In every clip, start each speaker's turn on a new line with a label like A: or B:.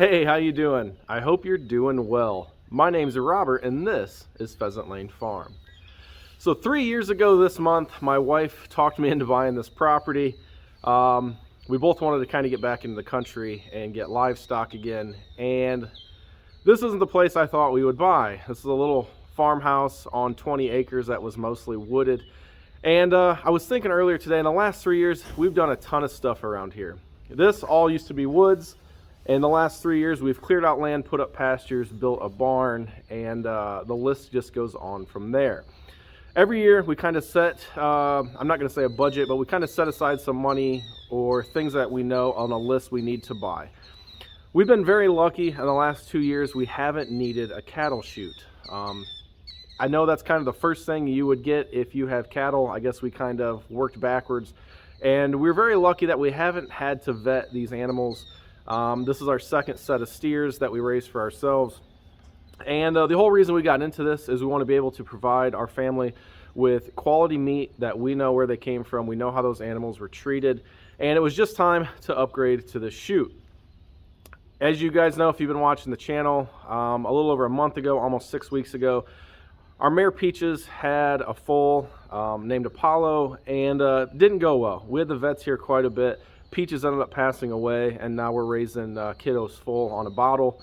A: Hey, how you doing? I hope you're doing well. My name's Robert and this is Pheasant Lane Farm. So 3 years ago this month, my wife talked me into buying this property. We both wanted to kind of get back into the country and get livestock again. And this isn't the place I thought we would buy. This is a little farmhouse on 20 acres that was mostly wooded. And I was thinking earlier today, in the last 3 years, we've done a ton of stuff around here. This all used to be woods. In the last 3 years, we've cleared out land, put up pastures, built a barn, and the list just goes on from there. Every year, we kind of set, I'm not going to say a budget, but we kind of set aside some money or things that we know on a list we need to buy. We've been very lucky in the last 2 years, we haven't needed a cattle chute. I know that's kind of the first thing you would get if you have cattle. I guess we kind of worked backwards. And we're very lucky that we haven't had to vet these animals. This is our second set of steers that we raised for ourselves. And the whole reason we got into this is we want to be able to provide our family with quality meat that we know where they came from. We know how those animals were treated. And it was just time to upgrade to the chute. As you guys know, if you've been watching the channel, a little over a month ago, almost 6 weeks ago, our mare Peaches had a foal named Apollo, and didn't go well. We had the vets here quite a bit. Peaches ended up passing away, and now we're raising kiddos full on a bottle.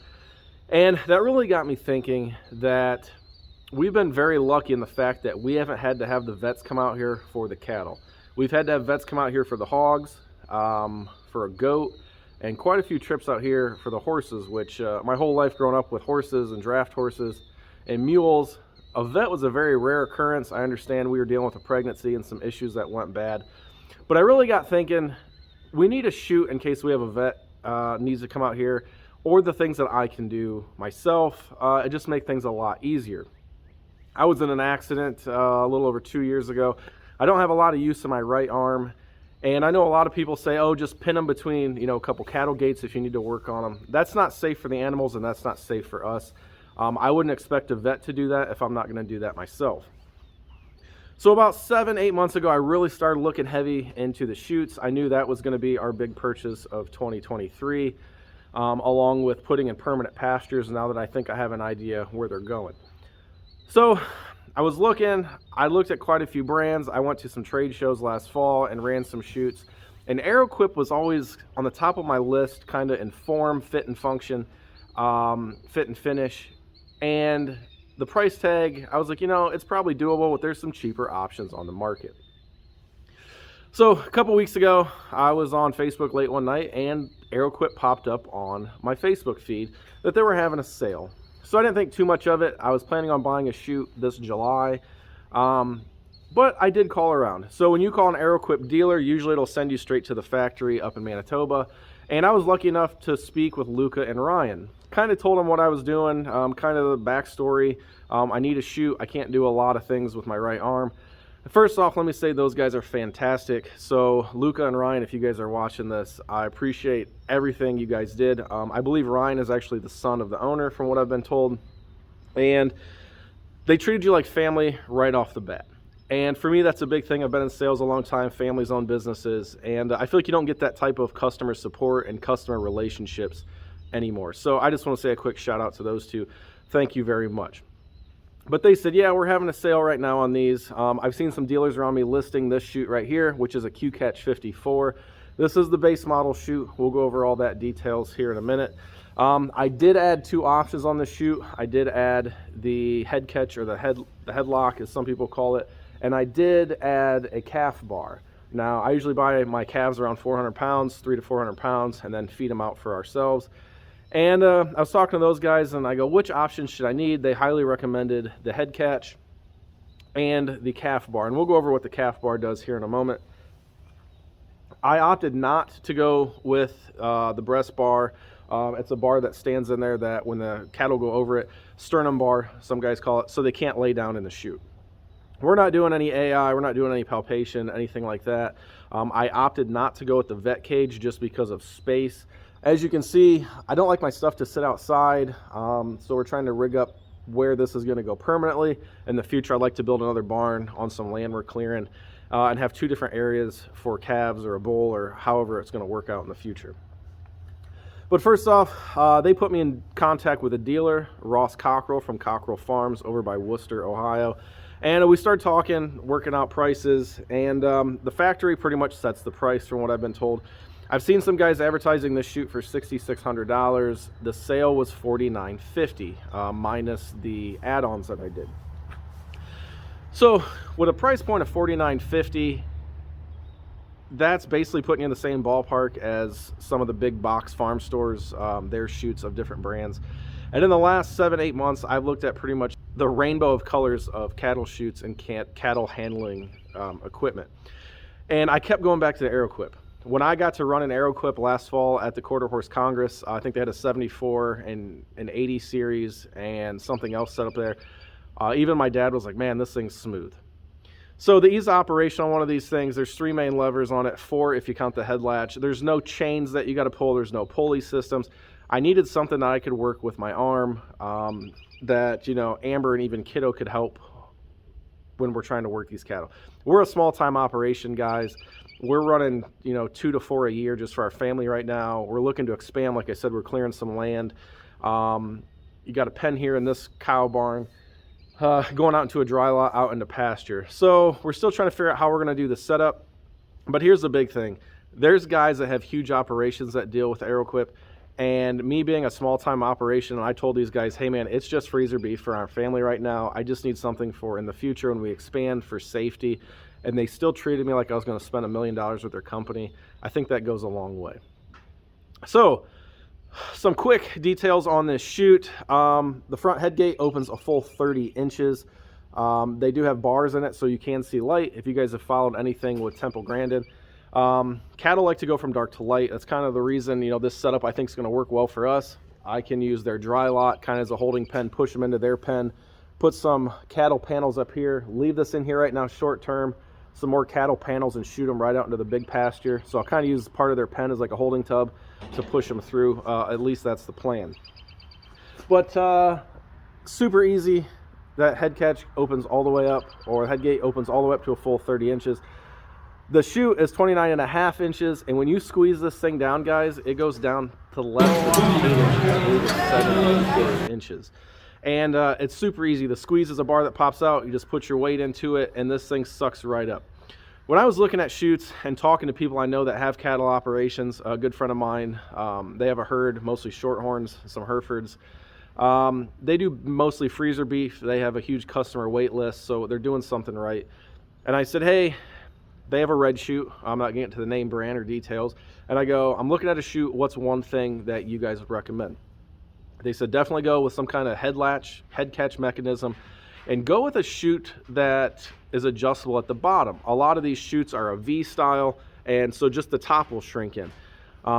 A: And that really got me thinking that we've been very lucky in the fact that we haven't had to have the vets come out here for the cattle. We've had to have vets come out here for the hogs, for a goat, and quite a few trips out here for the horses, which my whole life growing up with horses and draft horses and mules, a vet was a very rare occurrence. I understand we were dealing with a pregnancy and some issues that went bad. But I really got thinking, we need a chute in case we have a vet needs to come out here, or the things that I can do myself. It just make things a lot easier. I was in an accident a little over 2 years ago. I don't have a lot of use in my right arm, and I know a lot of people say, oh, just pin them between, a couple cattle gates if you need to work on them. That's not safe for the animals, and that's not safe for us. I wouldn't expect a vet to do that if I'm not going to do that myself. So about 7-8 months ago, I really started looking heavy into the chutes. I knew that was going to be our big purchase of 2023, along with putting in permanent pastures now that I think I have an idea where they're going. So I was looking, I looked at quite a few brands. I went to some trade shows last fall and ran some chutes. And Aeroquip was always on the top of my list, kind of in form, fit and function, fit and finish. And the price tag, I was like, it's probably doable, but there's some cheaper options on the market. So a couple weeks ago, I was on Facebook late one night, and Aeroquip popped up on my Facebook feed that they were having a sale. So I didn't think too much of it. I was planning on buying a chute this July, but I did call around. So when you call an Aeroquip dealer, usually it'll send you straight to the factory up in Manitoba. And I was lucky enough to speak with Luca and Ryan. Kind of told them what I was doing, kind of the backstory. I need a chute. I can't do a lot of things with my right arm. First off, let me say those guys are fantastic. So Luca and Ryan, if you guys are watching this, I appreciate everything you guys did. I believe Ryan is actually the son of the owner from what I've been told. And they treated you like family right off the bat. And for me, that's a big thing. I've been in sales a long time, families-owned businesses, and I feel like you don't get that type of customer support and customer relationships anymore. So I just want to say a quick shout out to those two. Thank you very much. But they said, yeah, we're having a sale right now on these. I've seen some dealers around me listing this chute right here, which is a Q-Catch 54. This is the base model chute. We'll go over all that details here in a minute. I did add two options on the chute. I did add the head catch, or the headlock as some people call it. And I did add a calf bar. Now, I usually buy my calves around 400 pounds, 300 to 400 pounds, and then feed them out for ourselves. And I was talking to those guys, and I go, which options should I need? They highly recommended the head catch and the calf bar. And we'll go over what the calf bar does here in a moment. I opted not to go with the breast bar. It's a bar that stands in there that when the cattle go over it, sternum bar, some guys call it, so they can't lay down in the chute. We're not doing any AI, we're not doing any palpation, anything like that. I opted not to go with the vet cage just because of space. As you can see, I don't like my stuff to sit outside, so we're trying to rig up where this is going to go permanently. In the future, I'd like to build another barn on some land we're clearing and have two different areas for calves or a bull or however it's going to work out in the future. But first off, they put me in contact with a dealer, Ross Cockrell from Cockrell Farms over by Worcester, Ohio. And we started talking, working out prices, and the factory pretty much sets the price from what I've been told. I've seen some guys advertising this chute for $6,600. The sale was $4,950, minus the add-ons that I did. So with a price point of $4,950, that's basically putting you in the same ballpark as some of the big box farm stores, their chutes of different brands. And in the last 7-8 months, I've looked at pretty much the rainbow of colors of cattle chutes and cattle handling equipment. And I kept going back to the Aeroquip. When I got to run an Aeroquip last fall at the Quarter Horse Congress, I think they had a 74 and an 80 series and something else set up there. Even my dad was like, man, this thing's smooth. So the ease of operation on one of these things, there's 3 main levers on it, 4 if you count the head latch. There's no chains that you got to pull. There's no pulley systems. I needed something that I could work with my arm, that, you know, Amber and even Kiddo could help when we're trying to work these cattle. We're a small time operation, guys. We're running, you know, 2 to 4 a year just for our family right now. We're looking to expand. Like I said, we're clearing some land. You got a pen here in this cow barn. Going out into a dry lot out into pasture. So we're still trying to figure out how we're going to do the setup. But here's the big thing. There's guys that have huge operations that deal with Aeroquip. And me being a small time operation, I told these guys, hey man, it's just freezer beef for our family right now. I just need something for in the future when we expand for safety. And they still treated me like I was going to spend $1 million with their company. I think that goes a long way. So some quick details on this chute. The front head gate opens a full 30 inches. They do have bars in it so you can see light if you guys have followed anything with Temple Grandin. Cattle like to go from dark to light. That's kind of the reason, you know, this setup I think is going to work well for us. I can use their dry lot kind of as a holding pen, push them into their pen, put some cattle panels up here, leave this in here right now short term, some more cattle panels, and shoot them right out into the big pasture. So I'll kind of use part of their pen as like a holding tub to push them through. At least that's the plan. But super easy. That head catch opens all the way up, or head gate opens all the way up to a full 30 inches. The chute is 29.5 inches, and when you squeeze this thing down, guys, it goes down to less than 8 inches, 7 inches. And it's super easy. The squeeze is a bar that pops out. You just put your weight into it, and this thing sucks right up. When I was looking at chutes and talking to people I know that have cattle operations, a good friend of mine, they have a herd, mostly shorthorns, some Herefords. They do mostly freezer beef. They have a huge customer wait list, so they're doing something right. And I said, hey, they have a red chute. I'm not getting to the name, brand, or details. And I go, I'm looking at a chute. What's one thing that you guys would recommend? They said definitely go with some kind of head latch, head catch mechanism, and go with a chute that is adjustable at the bottom. A lot of these chutes are a V style, and so just the top will shrink in.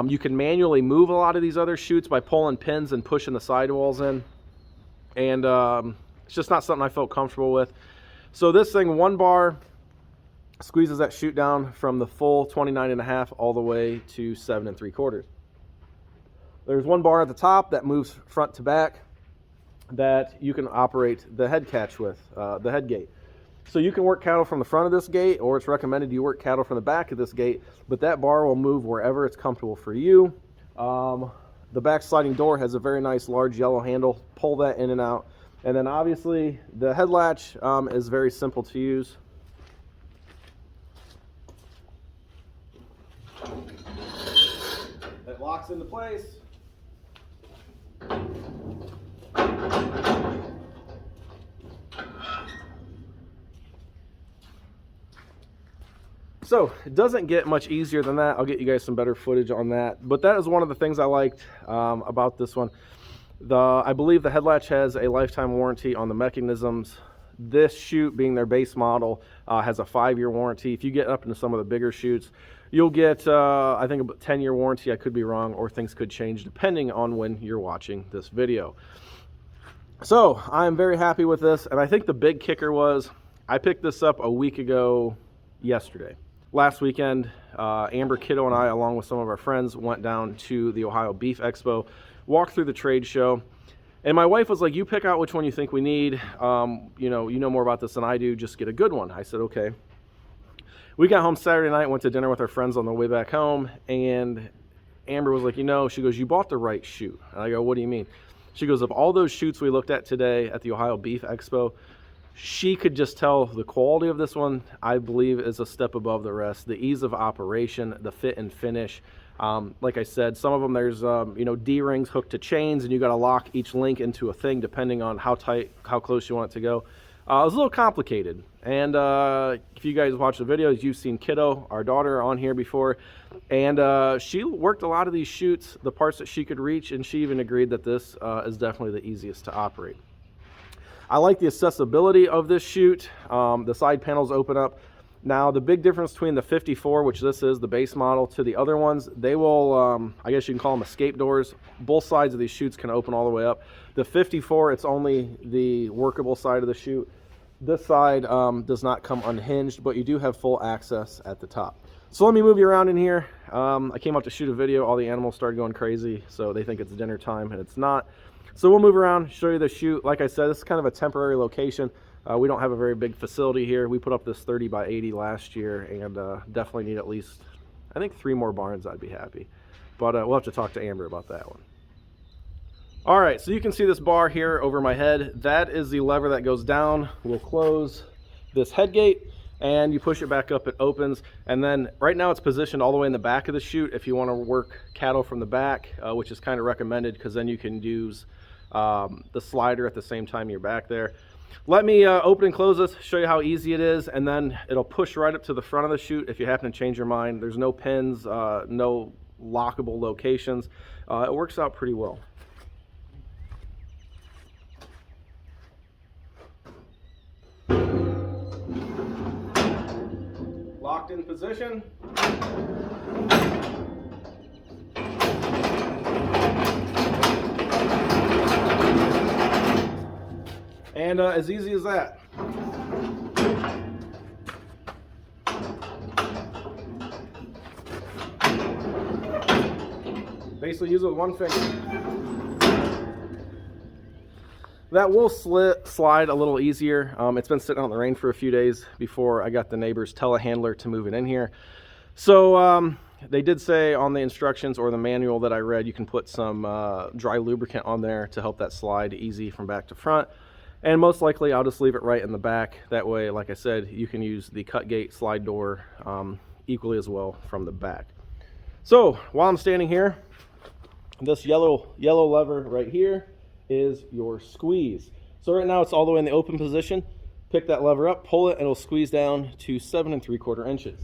A: You can manually move a lot of these other chutes by pulling pins and pushing the sidewalls in, and it's just not something I felt comfortable with. So this thing, 1 bar, squeezes that chute down from the full 29.5 all the way to 7 3/4. There's 1 bar at the top that moves front to back that you can operate the head catch with, the head gate. So you can work cattle from the front of this gate, or it's recommended you work cattle from the back of this gate, but that bar will move wherever it's comfortable for you. The back sliding door has a very nice large yellow handle. Pull that in and out. And then obviously the head latch is very simple to use. It locks into place. So it doesn't get much easier than that. I'll get you guys some better footage on that. But that is one of the things I liked about this one. I believe the head latch has a lifetime warranty on the mechanisms. This chute, being their base model, has a 5-year warranty. If you get up into some of the bigger chutes, you'll get, I think, a 10-year warranty. I could be wrong, or things could change depending on when you're watching this video. So I'm very happy with this, and I think the big kicker was I picked this up a week ago yesterday. Last weekend, Amber, Kiddo, and I, along with some of our friends, went down to the Ohio Beef Expo, walked through the trade show, and my wife was like, you pick out which one you think we need. You know more about this than I do. Just get a good one. I said, okay. We got home Saturday night, went to dinner with our friends on the way back home, and Amber was like, you know, she goes, you bought the right chute. And I go, what do you mean? She goes, of all those chutes we looked at today at the Ohio Beef Expo, she could just tell the quality of this one, I believe, is a step above the rest. The ease of operation, the fit and finish. Like I said, some of them there's you know, D-rings hooked to chains, and you got to lock each link into a thing depending on how tight, how close you want it to go. It was a little complicated. And if you guys watch the videos, you've seen Kiddo, our daughter, on here before, and she worked a lot of these chutes, the parts that she could reach, and she even agreed that this is definitely the easiest to operate. I like the accessibility of this chute. The side panels open up. Now, the big difference between the 54, which this is, the base model, to the other ones, they will, I guess you can call them escape doors. Both sides of these chutes can open all the way up. The 54, it's only the workable side of the chute. This side does not come unhinged, but you do have full access at the top. So let me move you around in here. I came up to shoot a video. All the animals started going crazy, so they think it's dinner time, and it's not. So we'll move around, show you the chute. Like I said, this is kind of a temporary location. We don't have a very big facility here. We put up this 30 by 80 last year, and definitely need at least, I think, 3 more barns. I'd be happy. But we'll have to talk to Amber about that one. All right, so you can see this bar here over my head. That is the lever that goes down. We'll close this head gate, and you push it back up, it opens. And then right now it's positioned all the way in the back of the chute if you want to work cattle from the back, which is kind of recommended because then you can use the slider at the same time you're back there. Let me open and close this, show you how easy it is, and then it'll push right up to the front of the chute if you happen to change your mind. There's no pins, no lockable locations. It works out pretty well. Locked in position. And as easy as that. Basically use it with one finger. That will slide a little easier. It's been sitting out in the rain for a few days before I got the neighbor's telehandler to move it in here. So they did say on the instructions or the manual that I read, you can put some dry lubricant on there to help that slide easy from back to front. And most likely I'll just leave it right in the back. That way, like I said, you can use the cut gate slide door equally as well from the back. So while I'm standing here, this yellow lever right here is your squeeze. So right now it's all the way in the open position. Pick that lever up, pull it, and it'll squeeze down to 7 3/4 inches.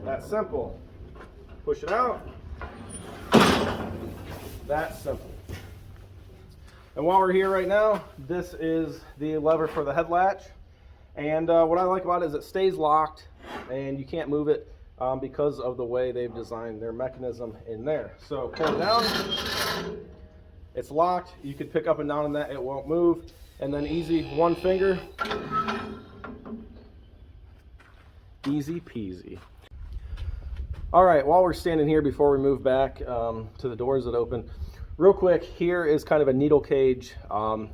A: That's simple. Push it out. That's simple. And while we're here right now, this is the lever for the head latch. And what I like about it is it stays locked and you can't move it because of the way they've designed their mechanism in there. So pull it down, it's locked. You could pick up and down on that, it won't move. And then easy, one finger, easy peasy. All right, while we're standing here before we move back to the doors that open, real quick, here is kind of a needle cage.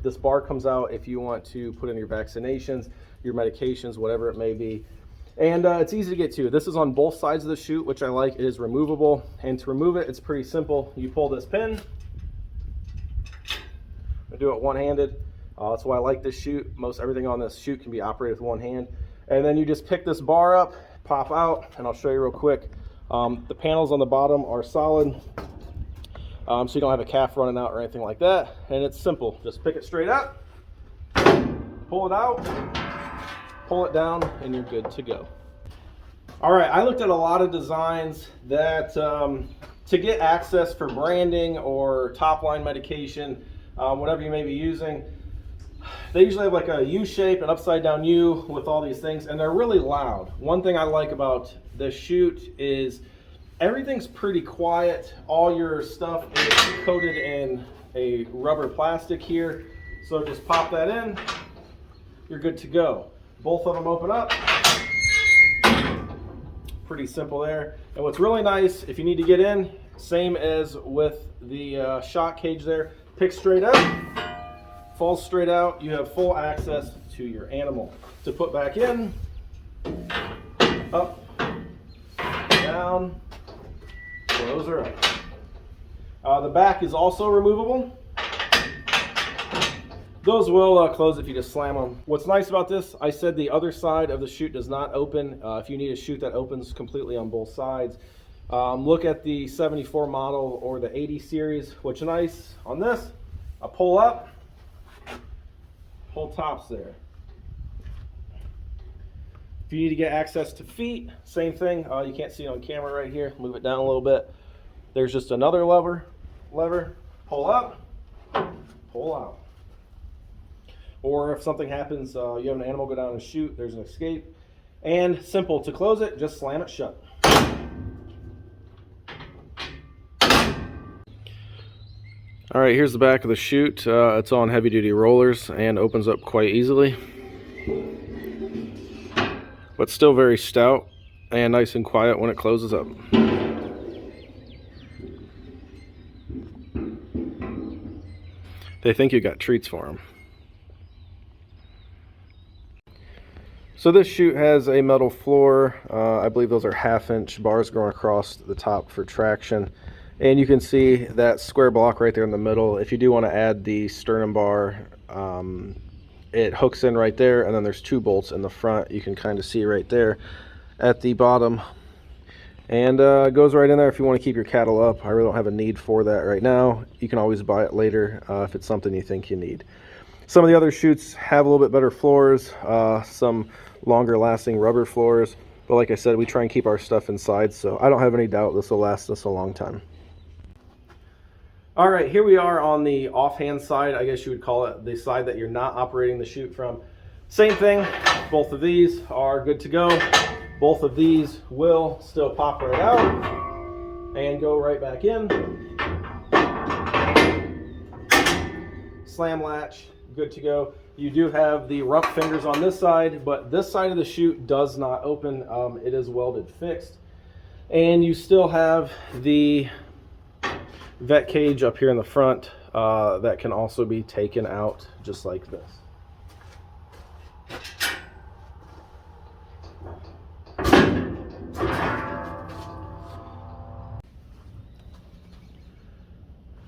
A: This bar comes out if you want to put in your vaccinations, your medications, whatever it may be. And it's easy to get to. This is on both sides of the chute, which I like. It is removable. And to remove it, it's pretty simple. You pull this pin. I do it one-handed. That's why I like this chute. Most everything on this chute can be operated with one hand. And then you just pick this bar up, pop out, and I'll show you real quick. The panels on the bottom are solid, so you don't have a calf running out or anything like that. And it's simple. Just pick it straight up, pull it out, pull it down, and you're good to go. All right, I looked at a lot of designs that to get access for branding or top line medication, whatever you may be using, they usually have like a U shape, an upside down U with all these things, and they're really loud. One thing I like about the chute is everything's pretty quiet. All your stuff is coated in a rubber plastic here. So just pop that in, you're good to go. Both of them open up. Pretty simple there. And what's really nice, if you need to get in, same as with the shot cage there, pick straight up, falls straight out, you have full access to your animal. To put back in, up, down, close her up. The back is also removable. Those will close if you just slam them. What's nice about this, I said the other side of the chute does not open. If you need a chute that opens completely on both sides, look at the 74 model or the 80 series. What's nice on this, I pull up, whole top's there. If you need to get access to feet, same thing. You can't see it on camera right here. Move it down a little bit. There's just another lever, pull up, pull out. Or if something happens, you have an animal go down and shoot, there's an escape. And simple, to close it, just slam it shut. All right, here's the back of the chute. It's on heavy duty rollers and opens up quite easily. But still very stout and nice and quiet when it closes up. They think you got treats for them. So this chute has a metal floor. I believe those are 1/2-inch bars going across the top for traction. And you can see that square block right there in the middle. If you do want to add the sternum bar, it hooks in right there, and then there's 2 bolts in the front. You can kind of see right there at the bottom. And it goes right in there if you want to keep your cattle up. I really don't have a need for that right now. You can always buy it later if it's something you think you need. Some of the other chutes have a little bit better floors, some longer lasting rubber floors, but like I said, we try and keep our stuff inside, so I don't have any doubt this will last us a long time. All right, here we are on the offhand side, I guess you would call it, the side that you're not operating the chute from. Same thing, both of these are good to go. Both of these will still pop right out and go right back in. Slam latch, good to go. You do have the rump fingers on this side, but this side of the chute does not open. It is welded fixed. And you still have the vet cage up here in the front that can also be taken out just like this.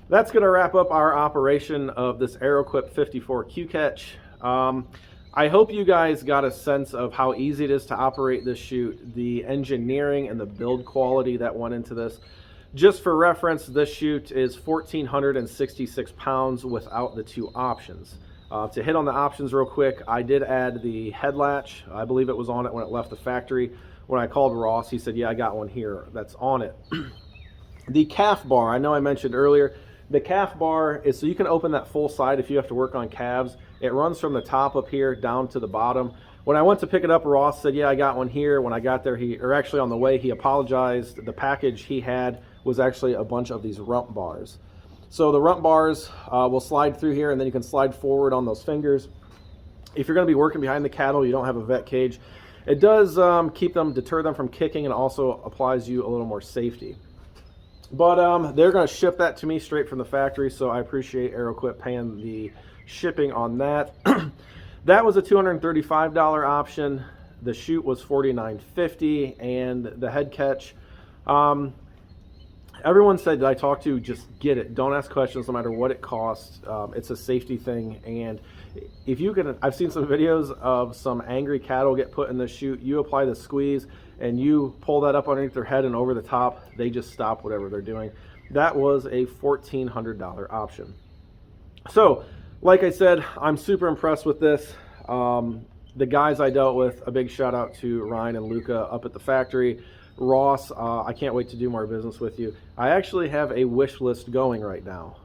A: That's going to wrap up our operation of this Aeroquip 54 Q-Catch. I hope you guys got a sense of how easy it is to operate this chute, the engineering and the build quality that went into this. Just for reference, this chute is 1,466 pounds without the 2 options. To hit on the options real quick, I did add the head latch. I believe it was on it when it left the factory. When I called Ross, he said, yeah, I got one here that's on it. The calf bar, I know I mentioned earlier, the calf bar is so you can open that full side if you have to work on calves. It runs from the top up here down to the bottom. When I went to pick it up, Ross said, yeah, I got one here. When I got there, actually on the way, he apologized. The package he had was actually a bunch of these rump bars. So the rump bars will slide through here, and then you can slide forward on those fingers. If you're going to be working behind the cattle, you don't have a vet cage. It does deter them from kicking, and also applies you a little more safety. But they're going to ship that to me straight from the factory, so I appreciate Aeroquip paying the shipping on that. That was a $235 option. The chute was $49.50, and the head catch. Everyone said that I talked to, just get it. Don't ask questions no matter what it costs. It's a safety thing, and if you can, I've seen some videos of some angry cattle get put in the chute. You apply the squeeze, and you pull that up underneath their head and over the top, they just stop whatever they're doing. That was a $1,400 option. So, like I said, I'm super impressed with this. The guys I dealt with, a big shout out to Ryan and Luca up at the factory. Ross, I can't wait to do more business with you. I actually have a wish list going right now.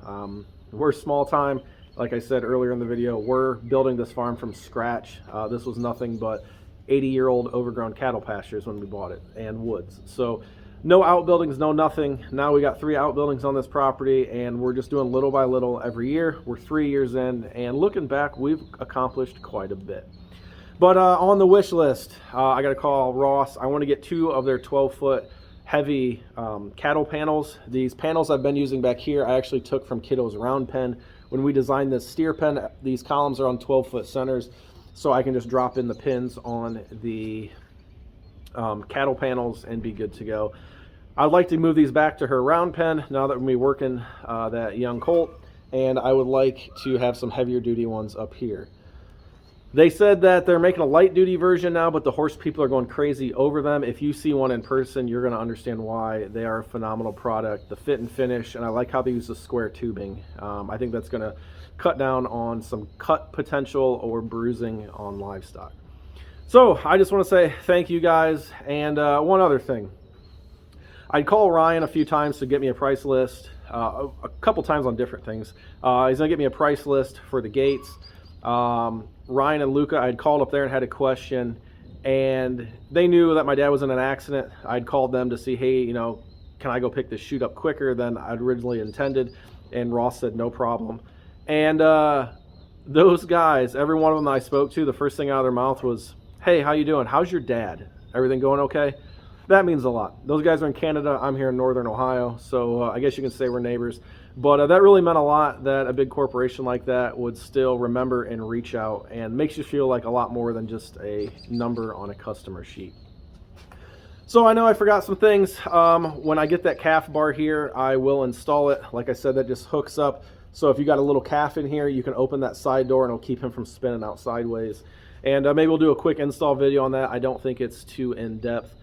A: We're small time. Like I said earlier in the video, we're building this farm from scratch. This was nothing but 80-year-old overgrown cattle pastures when we bought it, and woods. So no outbuildings, no nothing. Now we got 3 outbuildings on this property, and we're just doing little by little every year. We're 3 years in, and looking back, we've accomplished quite a bit. But on the wish list, I got to call Ross. I want to get 2 of their 12-foot heavy cattle panels. These panels I've been using back here, I actually took from Kiddo's round pen. When we designed this steer pen, these columns are on 12-foot centers, so I can just drop in the pins on the cattle panels and be good to go. I'd like to move these back to her round pen now that we're going to be working that young colt, and I would like to have some heavier duty ones up here. They said that they're making a light duty version now, but the horse people are going crazy over them. If you see one in person, you're going to understand why. They are a phenomenal product. The fit and finish, and I like how they use the square tubing. I think that's going to cut down on some cut potential or bruising on livestock. So I just want to say thank you guys. And one other thing. I'd call Ryan a few times to get me a price list, a couple times on different things. He's going to get me a price list for the gates. Ryan and Luca, I'd called up there and had a question, and they knew that my dad was in an accident. I'd called them to see, hey, you know, can I go pick this chute up quicker than I'd originally intended? And Ross said no problem. And those guys, every one of them that I spoke to, the first thing out of their mouth was, hey, how you doing? How's your dad? Everything going okay? That means a lot. Those guys are in Canada. I'm here in Northern Ohio, so I guess you can say we're neighbors. But that really meant a lot that a big corporation like that would still remember and reach out, and makes you feel like a lot more than just a number on a customer sheet. So I know I forgot some things. When I get that calf bar here, I will install it. Like I said, that just hooks up. So if you got a little calf in here, you can open that side door and it'll keep him from spinning out sideways. And maybe we'll do a quick install video on that. I don't think it's too in-depth.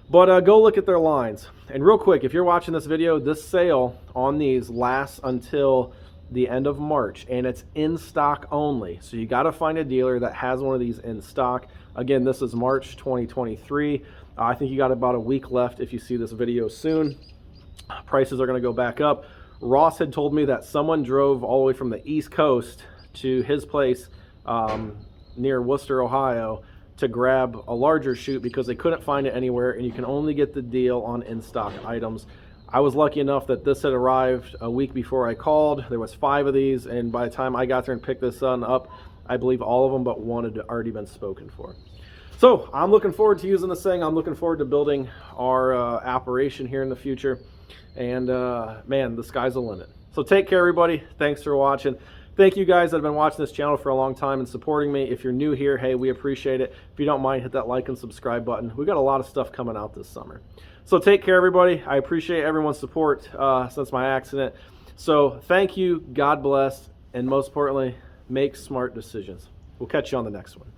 A: But go look at their lines. And real quick, if you're watching this video, this sale on these lasts until the end of March, and it's in stock only. So you got to find a dealer that has one of these in stock. Again, this is March 2023. I think you got about a week left if you see this video soon. Prices are going to go back up. Ross had told me that someone drove all the way from the East Coast to his place near Worcester, Ohio, to grab a larger chute because they couldn't find it anywhere, and you can only get the deal on in-stock items. I was lucky enough that this had arrived a week before I called. There was 5 of these, and by the time I got there and picked this one up, I believe all of them but one had already been spoken for. So I'm looking forward to using this thing. I'm looking forward to building our operation here in the future, and man, the sky's the limit. So take care, everybody. Thanks for watching. Thank you guys that have been watching this channel for a long time and supporting me. If you're new here, hey, we appreciate it. If you don't mind, hit that like and subscribe button. We've got a lot of stuff coming out this summer. So take care, everybody. I appreciate everyone's support since my accident. So thank you, God bless, and most importantly, make smart decisions. We'll catch you on the next one.